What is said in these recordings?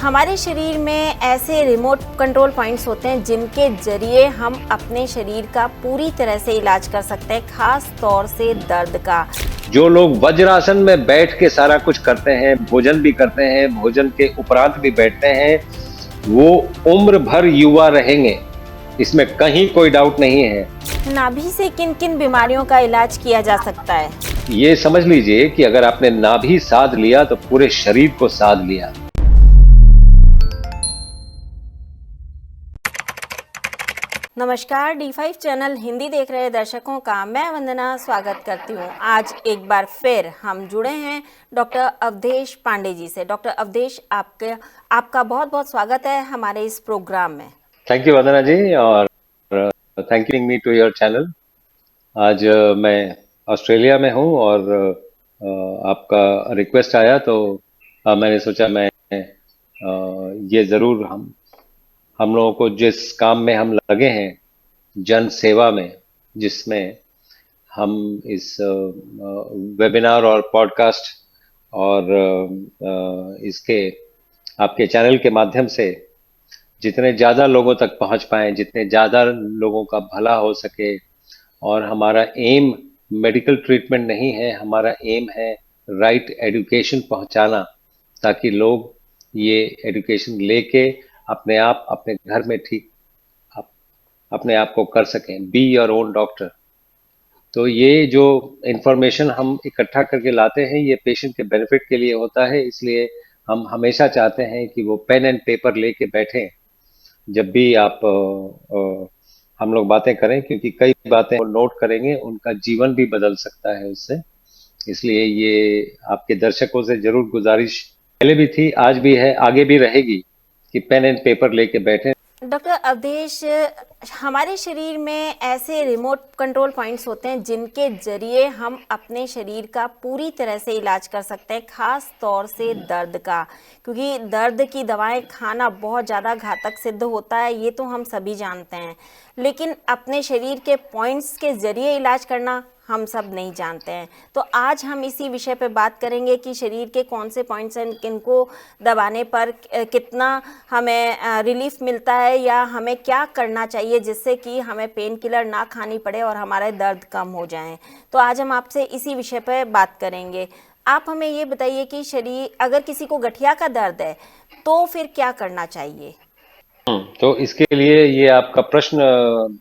हमारे शरीर में ऐसे रिमोट कंट्रोल पॉइंट्स होते हैं जिनके जरिए हम अपने शरीर का पूरी तरह से इलाज कर सकते हैं, खास तौर से दर्द का। जो लोग वज्रासन में बैठ के सारा कुछ करते हैं, भोजन भी करते हैं, भोजन के उपरांत भी बैठते हैं, वो उम्र भर युवा रहेंगे, इसमें कहीं कोई डाउट नहीं है। नाभि से किन किन बीमारियों का इलाज किया जा सकता है? ये समझ लीजिए कि अगर आपने नाभि साध लिया तो पूरे शरीर को साध लिया। नमस्कार, D5 चैनल हिंदी देख रहे दर्शकों का मैं वंदना स्वागत करती हूँ। आज एक बार फिर हम जुड़े हैं डॉक्टर अवधेश पांडे जी से। डॉक्टर अवधेश, आपका बहुत बहुत स्वागत है हमारे इस प्रोग्राम में। थैंक यू वंदना जी, और thank you me to your channel. आज मैं ऑस्ट्रेलिया में हूँ और आपका रिक्वेस्ट आया तो मैंने सोचा मैं ये ज़रूर हम लोगों को जिस काम में हम लगे हैं, जन सेवा में, जिसमें हम इस वेबिनार और पॉडकास्ट और इसके आपके चैनल के माध्यम से जितने ज़्यादा लोगों तक पहुंच पाएं, जितने ज़्यादा लोगों का भला हो सके। और हमारा एम मेडिकल ट्रीटमेंट नहीं है, हमारा एम है राइट एजुकेशन पहुंचाना, ताकि लोग ये एजुकेशन लेके अपने आप अपने घर में ठीक अपने आप को कर सकें। Be your own doctor. तो ये जो इंफॉर्मेशन हम इकट्ठा करके लाते हैं, ये पेशेंट के बेनिफिट के लिए होता है। इसलिए हम हमेशा चाहते हैं कि वो पेन एंड पेपर लेके बैठें जब भी आप हम लोग बातें करें, क्योंकि कई बातें वो नोट करेंगे, उनका जीवन भी बदल सकता है उससे। इसलिए ये आपके दर्शकों से जरूर गुजारिश पहले भी थी, आज भी है, आगे भी रहेगी कि पेन एंड पेपर लेके बैठें। डॉक्टर अवधेश, हमारे शरीर में ऐसे रिमोट कंट्रोल पॉइंट्स होते हैं जिनके जरिए हम अपने शरीर का पूरी तरह से इलाज कर सकते हैं, खास तौर से दर्द का। क्योंकि दर्द की दवाएं खाना बहुत ज़्यादा घातक सिद्ध होता है, ये तो हम सभी जानते हैं, लेकिन अपने शरीर के पॉइंट्स के जरिए इलाज करना हम सब नहीं जानते हैं। तो आज हम इसी विषय पे बात करेंगे कि शरीर के कौन से पॉइंट्स हैं, किनको दबाने पर कितना हमें रिलीफ मिलता है, या हमें क्या करना चाहिए जिससे कि हमें पेन किलर ना खानी पड़े और हमारे दर्द कम हो जाएं। तो आज हम आपसे इसी विषय पे बात करेंगे। आप हमें ये बताइए कि अगर किसी को गठिया का दर्द है तो फिर क्या करना चाहिए? तो इसके लिए ये आपका प्रश्न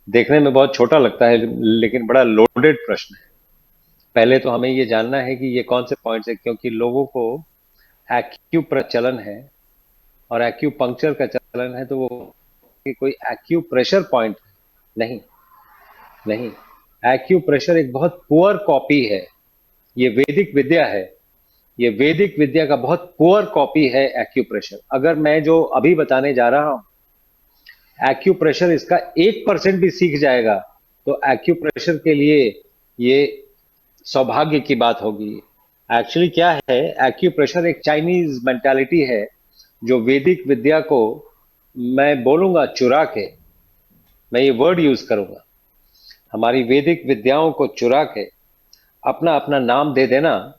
देखने में बहुत छोटा लगता है, लेकिन बड़ा लोडेड प्रश्न है। पहले तो हमें ये जानना है कि ये कौन से पॉइंट्स है, क्योंकि लोगों को एक्यू प्रचलन है और एक्यू पंक्चर का चलन है, तो वो कोई एक्यू प्रेशर पॉइंट नहीं नहीं। एक्यू प्रेशर एक बहुत पुअर कॉपी है। ये वैदिक विद्या है, ये वैदिक विद्या का बहुत पुअर कॉपी है एक्यू प्रेशर। अगर मैं जो अभी बताने जा रहा हूं, एक्यूप्रेशर इसका 1% भी सीख जाएगा तो एक्यूप्रेशर के लिए ये सौभाग्य की बात होगी। एक्चुअली क्या है, एक्यूप्रेशर एक चाइनीज मेंटालिटी है, जो वैदिक विद्या को, मैं बोलूंगा चुरा के, मैं ये वर्ड यूज करूंगा, हमारी वैदिक विद्याओं को चुरा के अपना अपना नाम दे देना।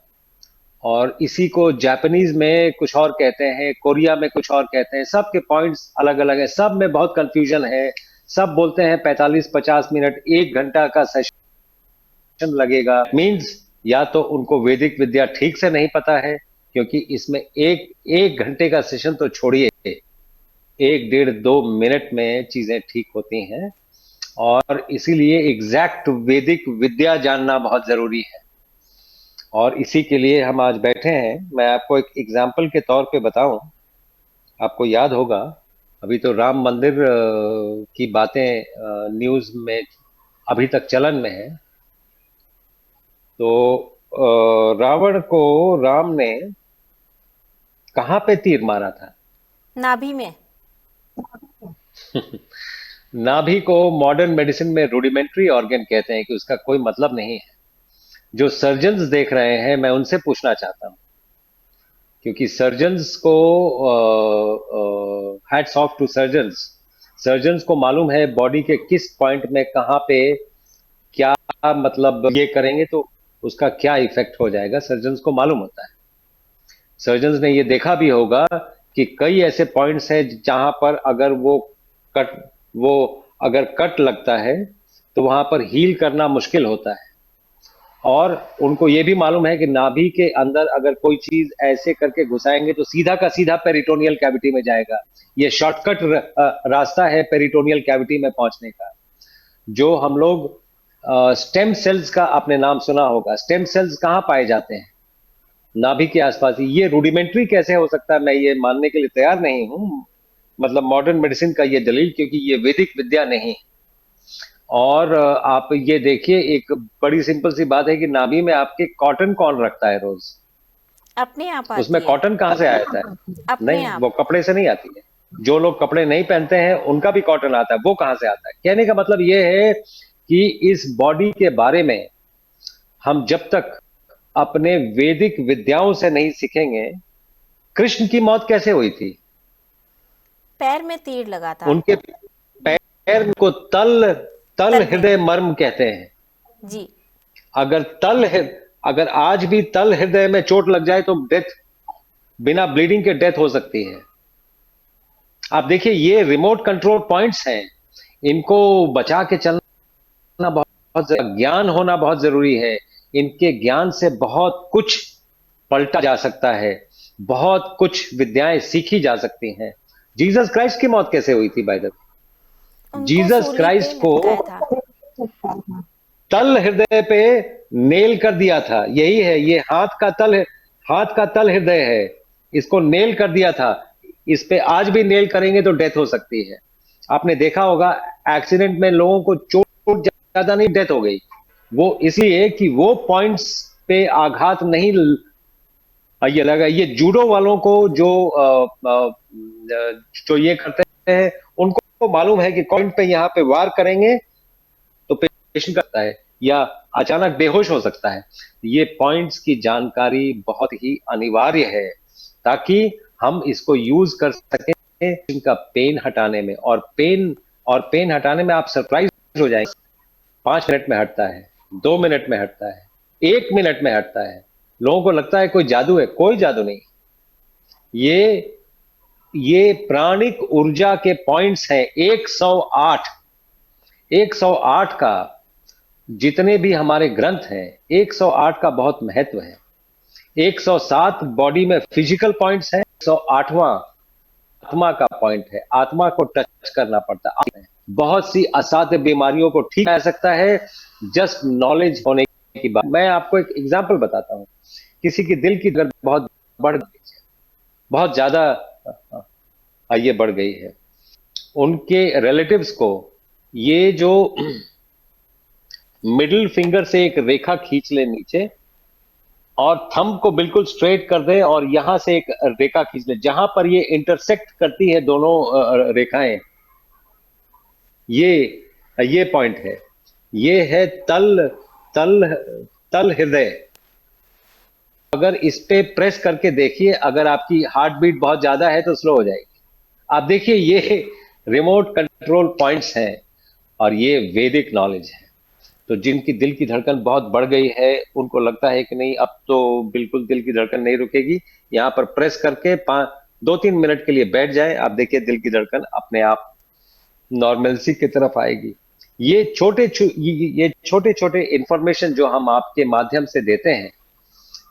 और इसी को जापानीज में कुछ और कहते हैं, कोरिया में कुछ और कहते हैं, सब के पॉइंट्स अलग अलग है, सब में बहुत कंफ्यूजन है। सब बोलते हैं 45-50 मिनट, 1 घंटा का सेशन लगेगा। मींस या तो उनको वैदिक विद्या ठीक से नहीं पता है, क्योंकि इसमें एक एक घंटे का सेशन तो छोड़िए, 1-1.5-2 मिनट में चीजें ठीक होती हैं। और इसीलिए एग्जैक्ट वैदिक विद्या जानना बहुत जरूरी है। और इसी के लिए हम आज बैठे हैं। मैं आपको एक एग्जाम्पल के तौर पे बताऊं, आपको याद होगा अभी तो राम मंदिर की बातें न्यूज में अभी तक चलन में है। तो रावण को राम ने कहाँ पे तीर मारा था? नाभि में। नाभि को मॉडर्न मेडिसिन में रूडिमेंट्री ऑर्गन कहते हैं, कि उसका कोई मतलब नहीं है। जो सर्जन्स देख रहे हैं, मैं उनसे पूछना चाहता हूं, क्योंकि सर्जन्स को hats off to surgeons. Surgeons को मालूम है बॉडी के किस पॉइंट में कहाँ पे क्या, मतलब ये करेंगे तो उसका क्या इफेक्ट हो जाएगा, सर्जन्स को मालूम होता है। सर्जन्स ने ये देखा भी होगा कि कई ऐसे पॉइंट्स हैं जहां पर अगर कट वो अगर कट लगता है तो वहां पर हील करना मुश्किल होता है। और उनको ये भी मालूम है कि नाभि के अंदर अगर कोई चीज ऐसे करके घुसाएंगे तो सीधा का सीधा पेरिटोनियल कैविटी में जाएगा। ये शॉर्टकट रास्ता है पेरिटोनियल कैविटी में पहुंचने का। जो हम लोग स्टेम सेल्स का आपने नाम सुना होगा, स्टेम सेल्स कहाँ पाए जाते हैं? नाभि के आसपास ही। ये रूडिमेंट्री कैसे हो सकता है, मैं ये मानने के लिए तैयार नहीं हूं, मतलब मॉडर्न मेडिसिन का ये दलील, क्योंकि ये वैदिक विद्या नहीं। और आप ये देखिए, एक बड़ी सिंपल सी बात है कि नाभि में आपके कॉटन कौन रखता है रोज? अपने आप उसमें आती है। कॉटन कहाँ से आता है? अपने नहीं, आप। वो कपड़े से नहीं आती है। जो लोग कपड़े नहीं पहनते हैं उनका भी कॉटन आता है, वो कहाँ से आता है? कहने का मतलब ये है कि इस बॉडी के बारे में हम जब तक अपने वैदिक विद्याओं से नहीं सीखेंगे। कृष्ण की मौत कैसे हुई थी? पैर में तीर लगा था। उनके पैर को तल तल तल में। हृदय मर्म कहते हैं। जी। अगर अगर आज भी तल हृदय में चोट लग जाए तो डेथ, बिना ब्लीडिंग के डेथ हो सकती है। आप देखिए, ये रिमोट कंट्रोल पॉइंट्स हैं, इनको बचा के चलना बहुत ज्ञान होना बहुत जरूरी है। इनके ज्ञान से बहुत कुछ पलटा जा सकता है, बहुत कुछ विद्याएं सीखी जा सकती हैं। जीसस क्राइस्ट की मौत कैसे हुई थी बाय द वे? उनको जीसस सूली पे क्राइस्ट को लटकाया था। तल हृदय पे नेल कर दिया था। यही है, ये हाथ का तल हृदय है, इसको नेल कर दिया था। इस पे आज भी नेल करेंगे तो डेथ हो सकती है। आपने देखा होगा, एक्सीडेंट में लोगों को चोट ज्यादा नहीं, डेथ हो गई। वो इसलिए कि वो पॉइंट्स पे आघात नहीं ये लगा। ये जूडो वालों को जो ये करते हैं, उनको मालूम है कि पॉइंट पे यहाँ पे वार करेंगे तो पेशेंट करता है या अचानक बेहोश हो सकता है। ये पॉइंट्स की जानकारी बहुत ही अनिवार्य है ताकि हम इसको यूज कर सकें इनका पेन हटाने में। और पेन हटाने में आप सरप्राइज हो जाएंगे। 5 मिनट में हटता है, 2 मिनट में हटता है, 1 मिनट में हटता है। लोगों को लगता है कोई जादू है, कोई जादू नहीं। ये ये प्राणिक ऊर्जा के पॉइंट्स हैं 108। 108 का, जितने भी हमारे ग्रंथ हैं, 108 का बहुत महत्व है। 107 बॉडी में फिजिकल पॉइंट्स हैं, 108वां आत्मा का पॉइंट है। आत्मा को टच करना पड़ता है। बहुत सी असाध्य बीमारियों को ठीक कर सकता है, जस्ट नॉलेज होने की बात। मैं आपको एक एग्जांपल बताता हूं। किसी की दिल की धड़कन बहुत बढ़ गई है, बहुत ज्यादा ये बढ़ गई है। उनके रिलेटिव्स को ये जो मिडिल फिंगर से एक रेखा खींच ले नीचे और थंब को बिल्कुल स्ट्रेट कर दे और यहां से एक रेखा खींच ले, जहां पर ये इंटरसेक्ट करती है दोनों रेखाएं, ये पॉइंट है। ये है तल तल तल हृदय। अगर इस पे प्रेस करके देखिए, अगर आपकी हार्ट बीट बहुत ज्यादा है तो स्लो हो जाएगी। आप देखिए, ये रिमोट कंट्रोल पॉइंट्स हैं और ये वैदिक नॉलेज है। तो जिनकी दिल की धड़कन बहुत बढ़ गई है, उनको लगता है कि नहीं अब तो बिल्कुल दिल की धड़कन नहीं रुकेगी, यहां पर प्रेस करके 2-3 मिनट के लिए बैठ जाए। आप देखिए, दिल की धड़कन अपने आप नॉर्मलसी की तरफ आएगी। ये छोटे छोटे इंफॉर्मेशन जो हम आपके माध्यम से देते हैं,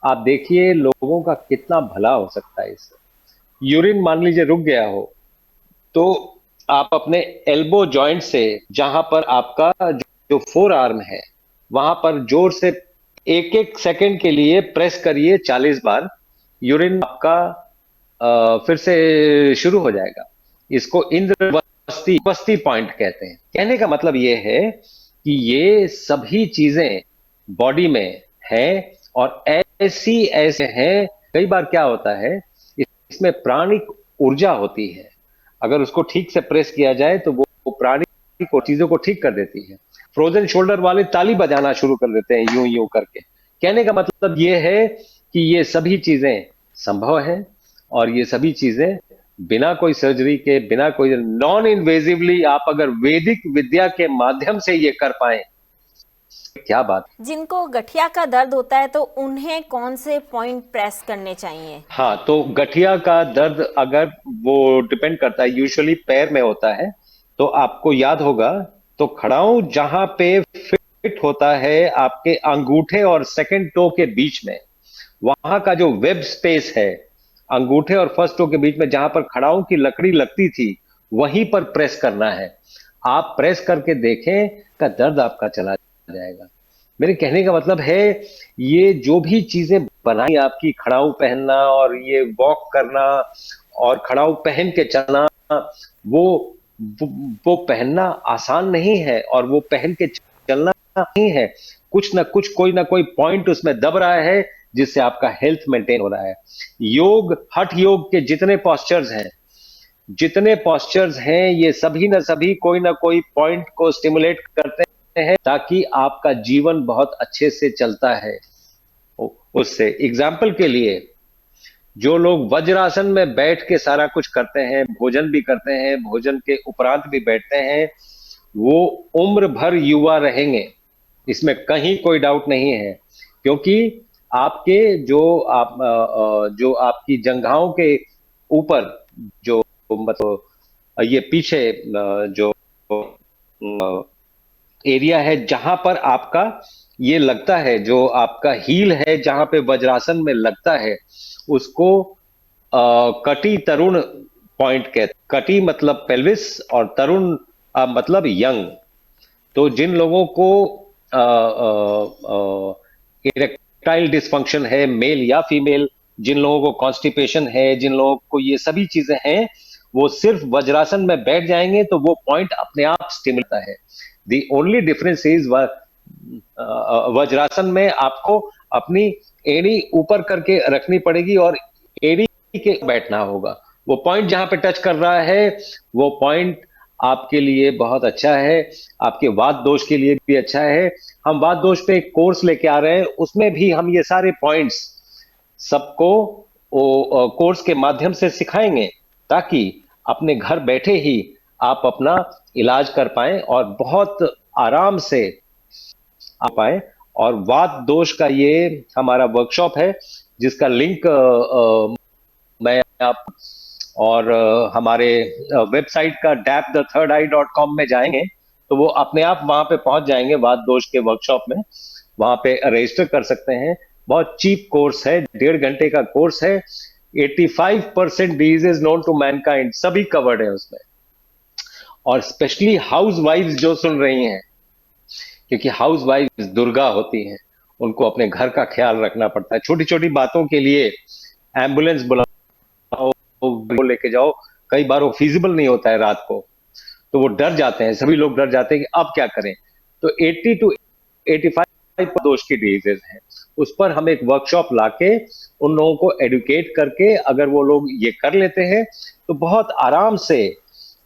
आप देखिए लोगों का कितना भला हो सकता है इससे। यूरिन मान लीजिए रुक गया हो, तो आप अपने एल्बो जॉइंट से, जहां पर आपका जो फोर आर्म है, वहां पर जोर से 1-1 सेकंड के लिए प्रेस करिए 40 बार। यूरिन आपका फिर से शुरू हो जाएगा। इसको इंद्रवस्ती वस्ती पॉइंट कहते हैं। कहने का मतलब ये है कि ये सभी चीजें बॉडी में है और ऐसी ऐसे हैं। कई बार क्या होता है, इसमें प्राणिक ऊर्जा होती है। अगर उसको ठीक से प्रेस किया जाए तो वो प्राणिक चीजों को ठीक कर देती है। फ्रोजन शोल्डर वाले ताली बजाना शुरू कर देते हैं यूं यूं करके। कहने का मतलब ये है कि ये सभी चीजें संभव है और ये सभी चीजें बिना कोई सर्जरी के, बिना कोई नॉन इन्वेजिवली, आप अगर वैदिक विद्या के माध्यम से ये कर पाए, क्या बात। जिनको गठिया का दर्द होता है तो उन्हें कौन से पॉइंट प्रेस करने चाहिए? हाँ, तो गठिया का दर्द अगर वो डिपेंड करता है, यूजुअली पैर में होता है, तो आपको याद होगा, तो खड़ाऊं जहां पे फिट होता है आपके अंगूठे और सेकंड टो के बीच में, वहां का जो वेब स्पेस है अंगूठे और फर्स्ट टो के बीच में, जहां पर खड़ाऊं की लकड़ी लगती थी, वहीं पर प्रेस करना है। आप प्रेस करके देखें का दर्द आपका चला जाएगा। मेरे कहने का मतलब है, ये जो भी चीजें बनाई आपकी, खड़ाऊ पहनना और ये वॉक करना और खड़ाऊ पहन के चलना, वो वो, वो पहनना आसान नहीं है और वो पहन के चलना नहीं है। कुछ ना कुछ, कोई ना कोई पॉइंट उसमें दब रहा है जिससे आपका हेल्थ मेंटेन हो रहा है। योग, हठ योग के जितने पॉस्चर्स हैं, ये सभी ना सभी कोई ना कोई पॉइंट को स्टिमुलेट करते हैं ताकि आपका जीवन बहुत अच्छे से चलता है। उससे एग्जाम्पल के लिए, जो लोग वज्रासन में बैठ के सारा कुछ करते हैं, भोजन भी करते हैं, भोजन के उपरांत भी बैठते हैं, वो उम्र भर युवा रहेंगे, इसमें कहीं कोई डाउट नहीं है। क्योंकि आपके जो आपकी जंघाओं के ऊपर जो, मतलब ये पीछे जो एरिया है जहां पर आपका ये लगता है, जो आपका हील है जहां पे वज्रासन में लगता है, उसको कटी तरुण पॉइंट कहते। कटी मतलब पेल्विस और तरुण मतलब यंग। तो जिन लोगों को इरेक्टाइल डिसफंक्शन है, मेल या फीमेल, जिन लोगों को कॉन्स्टिपेशन है, जिन लोगों को ये सभी चीजें हैं, वो सिर्फ वज्रासन में बैठ जाएंगे तो वो पॉइंट अपने आप स्टिमुलेट है। The only difference is, vajrasana में आपको अपनी एड़ी ऊपर करके रखनी पड़ेगी और एड़ी के बैठना होगा। वो पॉइंट जहां पे टच कर रहा है, वो पॉइंट आपके लिए बहुत अच्छा है, आपके वात दोष के लिए भी अच्छा है। हम वात दोष पे एक कोर्स लेके आ रहे हैं, उसमें भी हम ये सारे पॉइंट्स सबको कोर्स के माध्यम से सिखाएंगे, ताकि अपने घर बैठे ही आप अपना इलाज कर पाएं और बहुत आराम से आ पाए। और वात दोष का ये हमारा वर्कशॉप है, जिसका लिंक मैं आप और हमारे वेबसाइट का dapthethirdeye.com में जाएंगे तो वो अपने आप वहां पे पहुंच जाएंगे, वात दोष के वर्कशॉप में। वहां पे रजिस्टर कर सकते हैं। बहुत चीप कोर्स है, 1.5 घंटे का कोर्स है। 85% डिजीज नोन टू मैनकाइंड सभी कवर्ड है उसमें। और स्पेशली हाउस वाइफ्स जो सुन रही हैं, क्योंकि हाउस वाइफ्स दुर्गा होती हैं, उनको अपने घर का ख्याल रखना पड़ता है। छोटी छोटी बातों के लिए एम्बुलेंस बुलाओ, वो लेके जाओ, कई बार वो फिजिबल नहीं होता है रात को, तो वो डर जाते हैं, सभी लोग डर जाते हैं कि अब क्या करें। तो 80 to 85 दोष की डिजीजेज हैं, उस पर हम एक वर्कशॉप लाके उन लोगों को एडुकेट करके, अगर वो लोग ये कर लेते हैं तो बहुत आराम से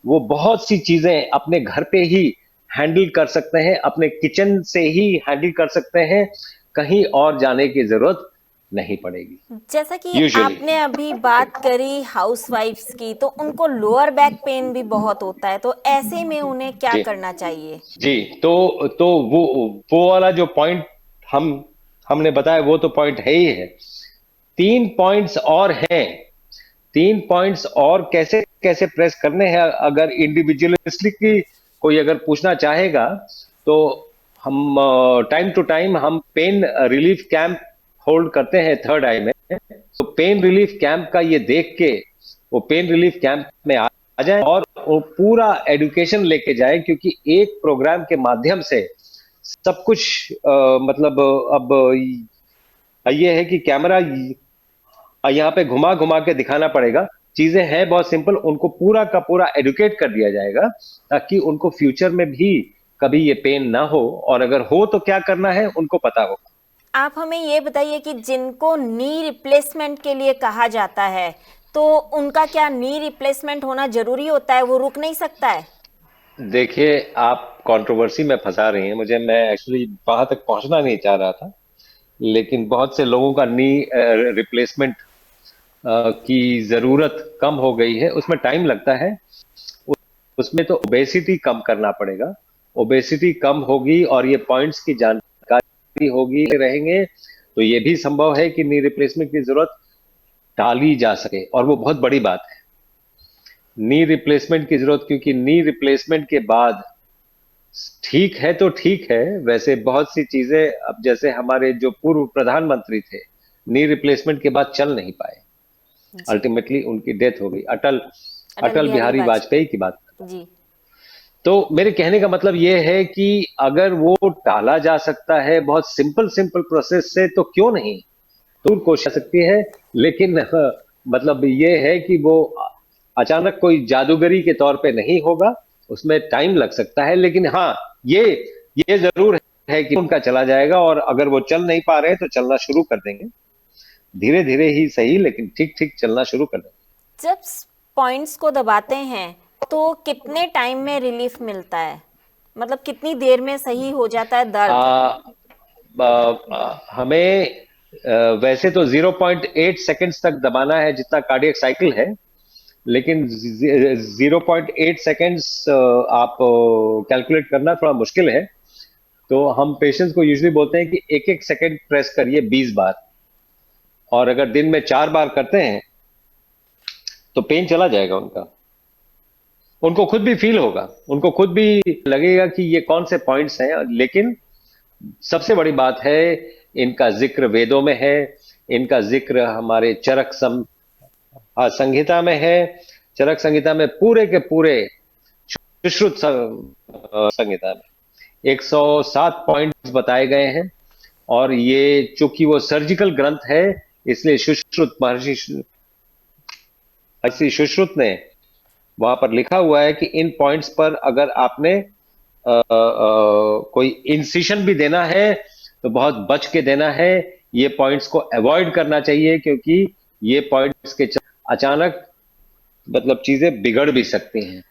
वो बहुत सी चीजें अपने घर पे ही हैंडल कर सकते हैं, अपने किचन से ही हैंडल कर सकते हैं, कहीं और जाने की जरूरत नहीं पड़ेगी। जैसा कि यूजुअली आपने अभी बात करी हाउसवाइफ्स की, तो उनको लोअर बैक पेन भी बहुत होता है, तो ऐसे में उन्हें क्या जी करना चाहिए? जी, तो वो वाला जो पॉइंट हमने बताया, वो तो पॉइंट है ही है। 3 पॉइंट्स और हैं। 3 पॉइंट्स और कैसे कैसे प्रेस करने हैं, अगर इंडिविजुअलिस्टिकली कोई अगर पूछना चाहेगा, तो हम टाइम टू टाइम हम पेन रिलीफ कैंप होल्ड करते हैं थर्ड आई में। तो पेन रिलीफ कैंप का ये देख के वो पेन रिलीफ कैंप में आ जाए और वो पूरा एजुकेशन लेके जाए, क्योंकि एक प्रोग्राम के माध्यम से सब कुछ मतलब अब ये है कि कैमरा यहाँ पे घुमा घुमा के दिखाना पड़ेगा। चीजें हैं बहुत सिंपल, उनको पूरा का पूरा एडुकेट कर दिया जाएगा, ताकि उनको फ्यूचर में भी कभी ये पेन ना हो, और अगर हो तो क्या करना है उनको पता हो। आप हमें ये बताइए कि जिनको नी रिप्लेसमेंट के लिए कहा जाता है, तो उनका क्या नी रिप्लेसमेंट होना जरूरी होता है? वो रुक नहीं सकता है? देखिए, आप कंट्रोवर्सी में फंसा रही हैं मुझे, मैं एक्चुअली वहां तक पहुंचना नहीं चाह रहा था। लेकिन बहुत से लोगों का नी रिप्लेसमेंट की जरूरत कम हो गई है, उसमें टाइम लगता है। उसमें तो ओबेसिटी कम करना पड़ेगा। ओबेसिटी कम होगी और ये पॉइंट्स की जानकारी होगी रहेंगे तो ये भी संभव है कि नी रिप्लेसमेंट की जरूरत टाली जा सके, और वो बहुत बड़ी बात है नी रिप्लेसमेंट की जरूरत, क्योंकि नी रिप्लेसमेंट के बाद ठीक है तो ठीक है, वैसे बहुत सी चीजें, अब जैसे हमारे जो पूर्व प्रधानमंत्री थे नी रिप्लेसमेंट के बाद चल नहीं पाए, जी। अल्टीमेटली उनकी डेथ हो गई। अटल अटल अटल बिहारी बिहारी वाजपेयी की वाजपेयी। बात। जी। तो मेरे कहने का मतलब ये है कि अगर वो टाला जा सकता है बहुत सिंपल सिंपल प्रोसेस से, तो क्यों नहीं, तो कोशिश कर सकती है। लेकिन मतलब ये है कि वो अचानक कोई जादूगरी के तौर पे नहीं होगा, उसमें टाइम लग सकता है, लेकिन हाँ, ये ये जरूर है कि उनका चला जाएगा, और अगर वो चल नहीं पा रहे हैं तो चलना शुरू कर देंगे, धीरे धीरे ही सही, लेकिन ठीक ठीक चलना शुरू कर देंगे। जब पॉइंट्स को दबाते हैं तो कितने टाइम में रिलीफ मिलता है, मतलब कितनी देर में सही हो जाता है दर्द? हमें वैसे तो 0.8 सेकंड्स तक दबाना है जितना कार्डियक साइकिल है, लेकिन 0.8 सेकंड्स आप कैलकुलेट करना थोड़ा मुश्किल है, तो हम पेशेंट्स को यूजुअली बोलते हैं कि एक एक सेकंड प्रेस करिए 20 बार, और अगर दिन में 4 बार करते हैं तो पेन चला जाएगा उनका, उनको खुद भी फील होगा, उनको खुद भी लगेगा कि ये कौन से पॉइंट्स हैं। लेकिन सबसे बड़ी बात है, इनका जिक्र वेदों में है, इनका जिक्र हमारे संहिता में है। चरक संहिता में पूरे के पूरे सुश्रुत संहिता में 107 पॉइंट्स बताए गए हैं, और ये चूंकि वो सर्जिकल ग्रंथ है, इसलिए सुश्रुत महर्षि सुश्रुत ने वहां पर लिखा हुआ है कि इन पॉइंट्स पर अगर आपने कोई इंसिशन भी देना है तो बहुत बच के देना है, ये पॉइंट्स को अवॉइड करना चाहिए, क्योंकि ये पॉइंट्स के अचानक मतलब चीजें बिगड़ भी सकती हैं।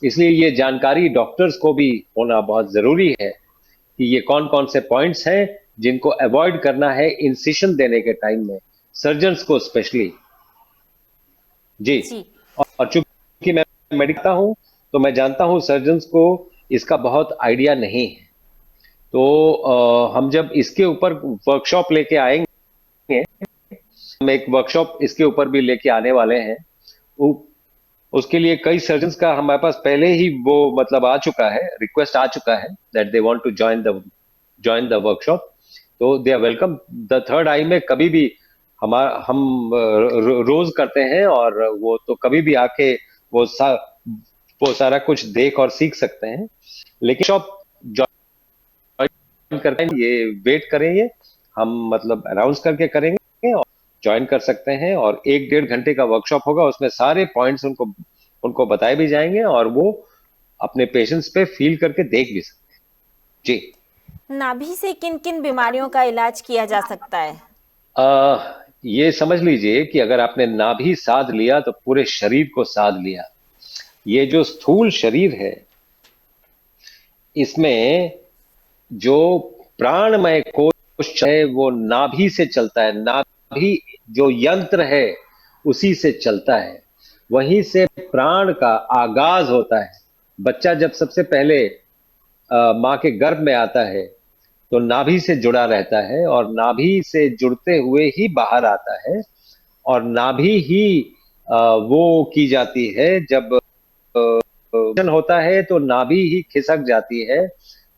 इसलिए ये जानकारी डॉक्टर्स को भी होना बहुत जरूरी है कि ये कौन कौन से पॉइंट्स हैं जिनको अवॉइड करना है इंसिशन देने के टाइम में, सर्जन्स को स्पेशली। जी। जी। और चूंकि मैं मेडिकल हूं, तो मैं जानता हूं सर्जन्स को इसका बहुत आइडिया नहीं है, तो हम जब इसके ऊपर वर्कशॉप लेके आएंगे, हम एक वर्कशॉप इसके ऊपर भी लेके आने वाले हैं, उसके लिए कई सर्जन्स का हमारे पास पहले ही वो मतलब आ चुका है, रिक्वेस्ट आ चुका है that they want to join the workshop, तो they are welcome. The third eye में कभी भी हम रोज करते हैं, और वो तो कभी भी आके वो वो सारा कुछ देख और सीख सकते हैं, लेकिन शॉप ज्वाइन करते हैं, ये वेट करेंगे, हम मतलब अनाउंस करके करेंगे और ज्वाइन कर सकते हैं, और 1-1.5 घंटे का वर्कशॉप होगा, उसमें सारे पॉइंट्स उनको उनको बताए भी जाएंगे, और वो अपने पेशेंट्स पे फील करके देख भी सकते हैं। जी। नाभि से किन किन बीमारियों का इलाज किया जा सकता है? ये समझ लीजिए कि अगर आपने नाभि साध लिया तो पूरे शरीर को साध लिया। ये जो स्थूल शरीर है, इसमें जो प्राणमय कोश है वो नाभि से चलता है, नाभि जो यंत्र है उसी से चलता है, वहीं से प्राण का आगाज होता है। बच्चा जब सबसे पहले माँ के गर्भ में आता है तो नाभि से जुड़ा रहता है, और नाभि से जुड़ते हुए ही बाहर आता है, और नाभि ही वो की जाती है, जब वजन होता है तो नाभि ही खिसक जाती है,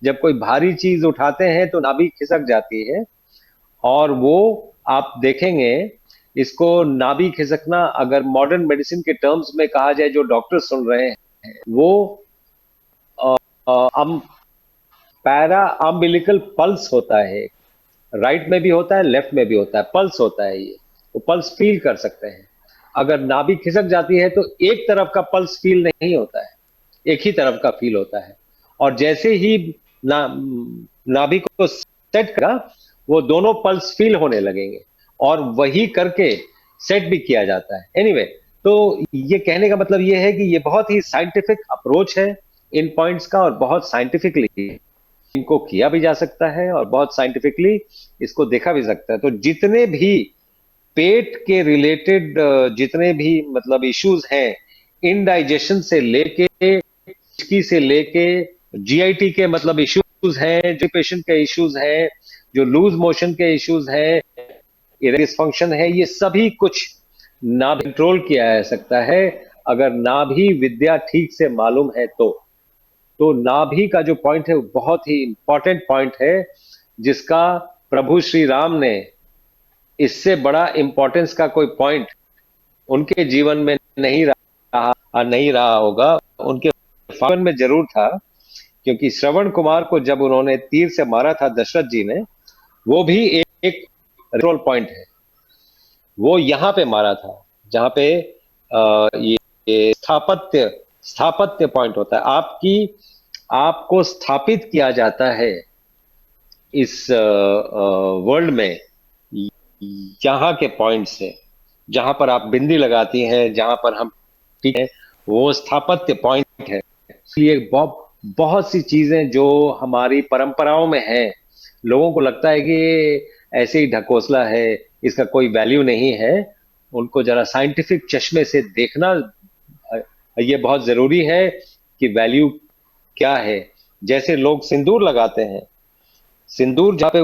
जब कोई भारी चीज उठाते हैं तो नाभि खिसक जाती है, और वो आप देखेंगे, इसको नाभि खिसकना अगर मॉडर्न मेडिसिन के टर्म्स में कहा जाए, जो डॉक्टर सुन रहे हैं, वो हम पैरा अम्बिलिकल पल्स होता है, राइट में भी होता है, लेफ्ट में भी होता है, पल्स होता है ये, वो पल्स फील कर सकते हैं। अगर नाभि खिसक जाती है तो एक तरफ का पल्स फील नहीं होता है, एक ही तरफ का फील होता है, और जैसे ही नाभि को सेट करा, वो दोनों पल्स फील होने लगेंगे, और वही करके सेट भी किया जाता है। एनीवे, तो ये कहने का मतलब ये है कि ये बहुत ही साइंटिफिक अप्रोच है इन पॉइंट्स का, और बहुत साइंटिफिकली इनको किया भी जा सकता है, और बहुत साइंटिफिकली इसको देखा भी सकता है। तो जितने भी पेट के रिलेटेड जितने भी मतलब इश्यूज हैं, इनडाइजेशन से लेके की से लेके जीआईटी के मतलब इश्यूज हैं, जो पेशेंट के इश्यूज हैं, जो लूज मोशन के इश्यूज है, डिसफंक्शन है, ये सभी कुछ ना कंट्रोल किया जा सकता है अगर नाभि विद्या ठीक से मालूम है तो नाभि का जो पॉइंट है वो बहुत ही इंपॉर्टेंट पॉइंट है, जिसका प्रभु श्री राम ने, इससे बड़ा इंपॉर्टेंस का कोई पॉइंट उनके जीवन में नहीं रहा होगा। उनके जीवन में जरूर था, क्योंकि श्रवण कुमार को जब उन्होंने तीर से मारा था दशरथ जी ने, वो भी एक कंट्रोल पॉइंट है। वो यहां पे मारा था जहां पे ये स्थापत्य पॉइंट होता है। आपको स्थापित किया जाता है इस वर्ल्ड में यहाँ के पॉइंट से, जहां पर आप बिंदी लगाती हैं, जहां पर हम ठीक है, वो स्थापत्य पॉइंट है। इसलिए बहुत सी चीजें जो हमारी परंपराओं में हैं, लोगों को लगता है कि ये ऐसे ही ढकोसला है, इसका कोई वैल्यू नहीं है। उनको जरा साइंटिफिक चश्मे से देखना ये बहुत जरूरी है कि वैल्यू क्या है। जैसे लोग सिंदूर लगाते हैं, सिंदूर जहाँ पे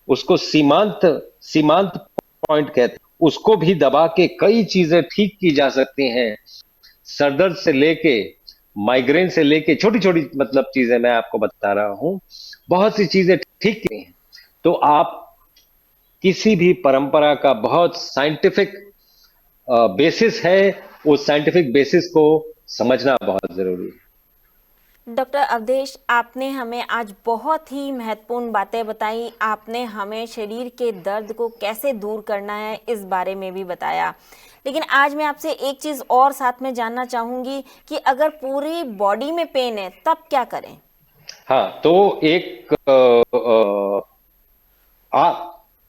उसको सीमांत सीमांत पॉइंट कहते हैं, उसको भी दबा के कई चीजें ठीक की जा सकती हैं। सरदर्द से लेके, माइग्रेन से लेके, छोटी छोटी मतलब चीजें मैं आपको बता रहा हूं, बहुत सी चीजें ठीक की हैं। तो आप किसी भी परंपरा का बहुत साइंटिफिक बेसिस है, उस साइंटिफिक बेसिस को समझना बहुत जरूरी है। डॉक्टर अवधेश, आपने हमें आज बहुत ही महत्वपूर्ण बातें बताई। आपने हमें शरीर के दर्द को कैसे दूर करना है इस बारे में भी बताया। लेकिन आज मैं आपसे एक चीज़ और साथ में जानना चाहूँगी कि अगर पूरी बॉडी में पेन है तब क्या करें? हाँ, तो एक आ,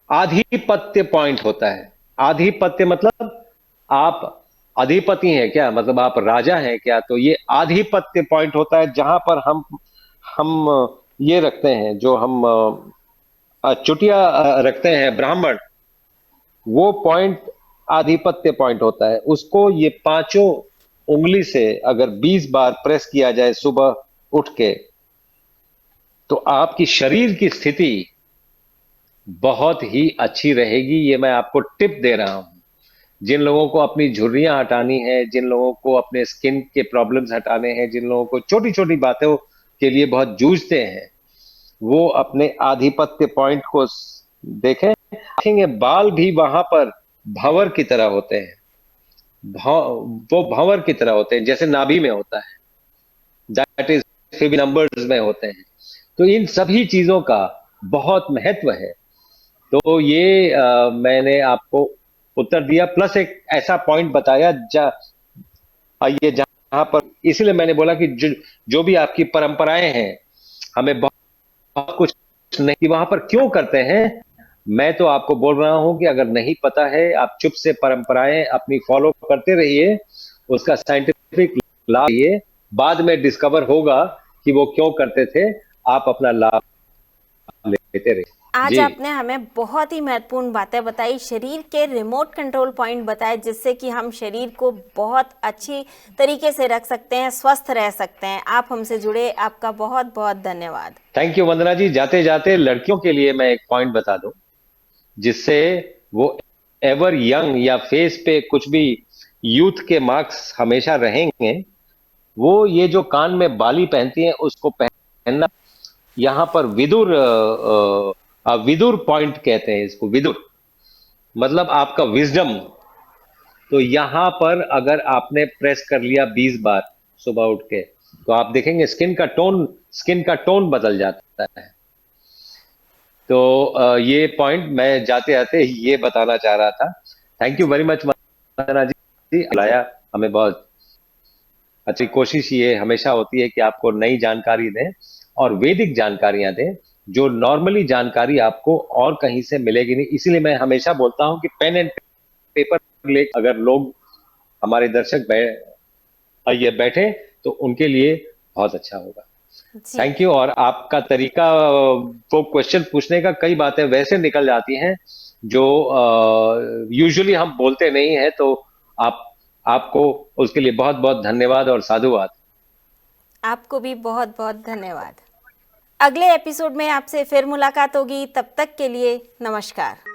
आधिपत्य पॉइंट होता है। आधिपत्य मतलब आप अधिपति हैं क्या, मतलब आप राजा हैं क्या, तो ये आधिपत्य पॉइंट होता है जहां पर हम ये रखते हैं, जो हम चुटिया रखते हैं ब्राह्मण, वो पॉइंट आधिपत्य पॉइंट होता है। उसको ये पांचों उंगली से अगर 20 बार प्रेस किया जाए सुबह उठ के, तो आपकी शरीर की स्थिति बहुत ही अच्छी रहेगी। ये मैं आपको टिप दे रहा हूं। जिन लोगों को अपनी झुर्रियां हटानी है, जिन लोगों को अपने स्किन के प्रॉब्लम्स हटाने हैं, जिन लोगों को छोटी छोटी बातों के लिए बहुत जूझते हैं, वो अपने आधिपत्य पॉइंट को देखेंगे। बाल भी वहां पर भंवर की तरह होते हैं। वो भंवर की तरह होते हैं, जैसे नाभि में होता है, दैट इज फेबी नंबर्स में होते हैं। तो इन सभी चीजों का बहुत महत्व है। तो ये मैंने आपको उत्तर दिया, प्लस एक ऐसा पॉइंट बताया ये जहां पर, इसीलिए मैंने बोला कि जो भी आपकी परंपराएं हैं, हमें बहुत कुछ नहीं कि वहां पर क्यों करते हैं। मैं तो आपको बोल रहा हूं कि अगर नहीं पता है, आप चुप से परंपराएं अपनी फॉलो करते रहिए, उसका साइंटिफिक लाभ ये बाद में डिस्कवर होगा कि वो क्यों करते थे। आप अपना लाभ लेते रहिए। आज जी, आपने हमें बहुत ही महत्वपूर्ण बातें बताई, शरीर के रिमोट कंट्रोल पॉइंट बताए, जिससे कि हम शरीर को बहुत अच्छी तरीके से रख सकते हैं, स्वस्थ रह सकते हैं। आप हमसे जुड़े, आपका बहुत बहुत धन्यवाद। थैंक यू वंदना जी। जाते जाते लड़कियों के लिए मैं एक पॉइंट बता दूं, जिससे वो एवर यंग, या फेस पे कुछ भी यूथ के मार्क्स हमेशा रहेंगे। वो ये जो कान में बाली पहनती हैं, उसको पहनना। यहाँ पर विदुर पॉइंट कहते हैं इसको, विदुर मतलब आपका विजडम। तो यहाँ पर अगर आपने प्रेस कर लिया 20 बार सुबह उठ के, तो आप देखेंगे स्किन का टोन बदल जाता है। तो ये पॉइंट मैं जाते जाते ये बताना चाह रहा था। थैंक यू वेरी मच वंदना जी, बुलाया हमें। बहुत अच्छी कोशिश ये हमेशा होती है कि आपको नई जानकारी दें और वैदिक जानकारियां दें, जो नॉर्मली जानकारी आपको और कहीं से मिलेगी नहीं। इसीलिए मैं हमेशा बोलता हूं कि पेन एंड पेपर ले, अगर लोग हमारे दर्शक ये बैठे तो उनके लिए बहुत अच्छा होगा। जी। Thank you. और आपका तरीका, वो क्वेश्चन पूछने का, कई बातें वैसे निकल जाती हैं जो यूजुअली हम बोलते नहीं है। तो आप आपको उसके लिए बहुत बहुत धन्यवाद और साधुवाद। आपको भी बहुत बहुत धन्यवाद। अगले एपिसोड में आपसे फिर मुलाकात होगी। तब तक के लिए नमस्कार।